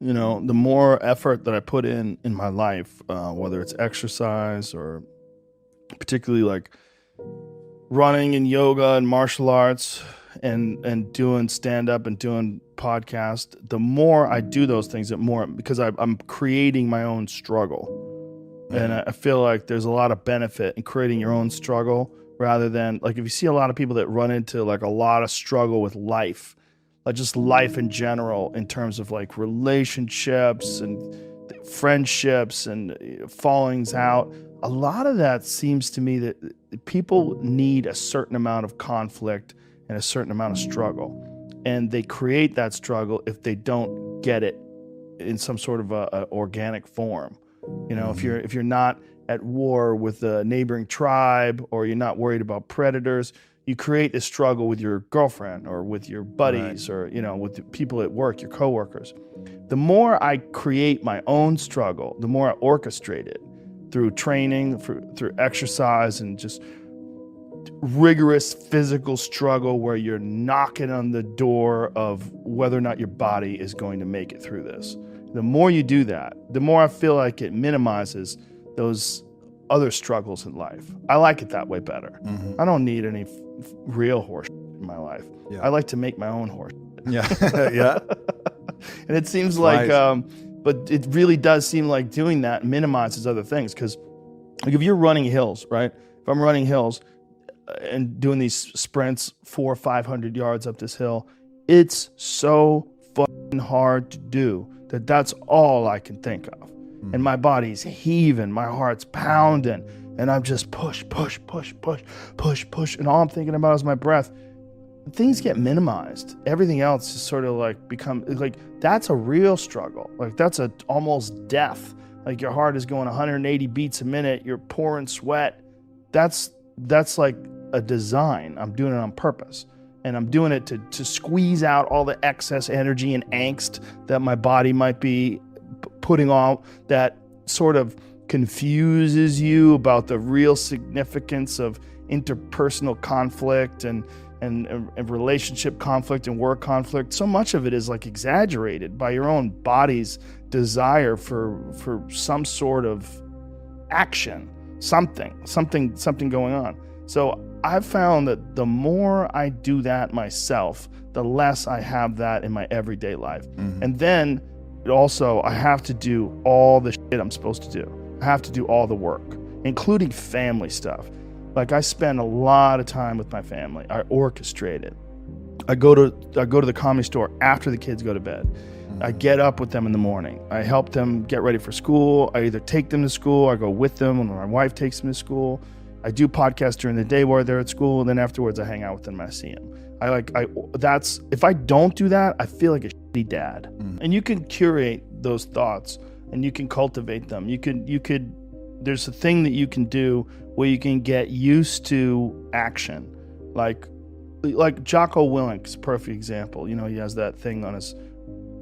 You know, the more effort that I put in my life, whether it's exercise or particularly like running and yoga and martial arts and doing stand-up and doing podcast, the more I do those things, the more, because I'm creating my own struggle. And I feel like there's a lot of benefit in creating your own struggle rather than, like, if you see a lot of people that run into like a lot of struggle with life, like just life in general, in terms of like relationships and friendships and fallings out, a lot of that seems to me that people need a certain amount of conflict and a certain amount of struggle. And they create that struggle if they don't get it in some sort of a organic form. You know, if you're not at war with a neighboring tribe, or you're not worried about predators, you create this struggle with your girlfriend or with your buddies, right, or, you know, with the people at work, your coworkers. The more I create my own struggle, the more I orchestrate it through training, through exercise, and just rigorous physical struggle where you're knocking on the door of whether or not your body is going to make it through this. The more you do that, the more I feel like it minimizes those other struggles in life. I like it that way better. I don't need any real horse in my life. I like to make my own horse. Yeah. And it seems like, but it really does seem like doing that minimizes other things. Because like if you're running hills, right? If I'm running hills and doing these sprints 400 or 500 yards up this hill, it's so fucking hard to do that's all I can think of. And my body's heaving, my heart's pounding, and I'm just push. And all I'm thinking about is my breath. Things get minimized. Everything else is sort of like become like, that's a real struggle. Like that's almost death. Like your heart is going 180 beats a minute. You're pouring sweat. That's like a design. I'm doing it on purpose. And I'm doing it to squeeze out all the excess energy and angst that my body might be putting on, that sort of confuses you about the real significance of interpersonal conflict and relationship conflict and work conflict. So much of it is like exaggerated by your own body's desire for some sort of action, something going on. So I've found that the more I do that myself, the less I have that in my everyday life. And then also I have to do all the shit I'm supposed to do. I have to do all the work, including family stuff. Like I spend a lot of time with my family. I orchestrate it. I go to the comedy store after the kids go to bed. I get up with them in the morning. I help them get ready for school. I either take them to school, or I go with them when my wife takes them to school. I do podcasts during the day while they're at school, and then afterwards I hang out with them and I see them. If I don't do that, I feel like a shitty dad. And you can curate those thoughts and you can cultivate them. There's a thing that you can do where you can get used to action. Like Jocko Willink's perfect example. You know, he has that thing on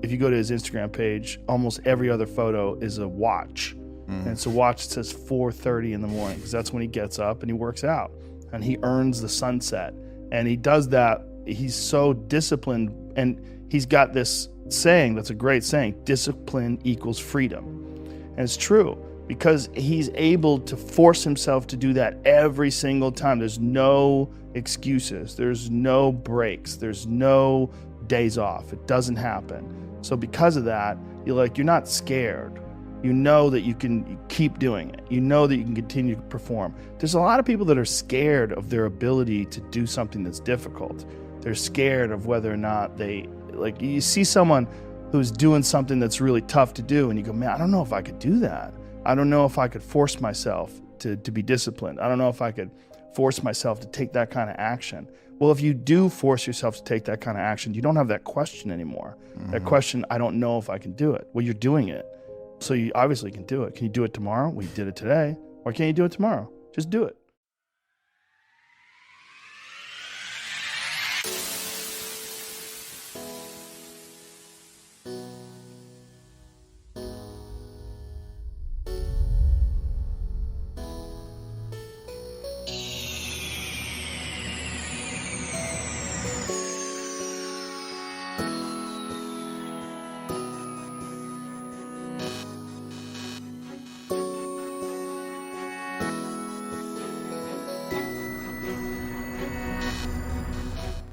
if you go to his Instagram page, almost every other photo is a watch. And it's a watch that says 4:30 in the morning, because that's when he gets up and he works out and he earns the sunset. And he does that. He's so disciplined, and he's got this saying that's a great saying: discipline equals freedom. And it's true, because he's able to force himself to do that every single time. There's no excuses. There's no breaks. There's no days off. It doesn't happen. So because of that, you're not scared. You know that you can keep doing it. You know that you can continue to perform. There's a lot of people that are scared of their ability to do something that's difficult. They're scared of whether or not you see someone who's doing something that's really tough to do, and you go, man, I don't know if I could do that. I don't know if I could force myself to be disciplined. I don't know if I could force myself to take that kind of action. Well, if you do force yourself to take that kind of action, you don't have that question anymore. That question, I don't know if I can do it. Well, you're doing it. So you obviously can do it. Can you do it tomorrow? Well, you did it today. Or can you do it tomorrow? Just do it.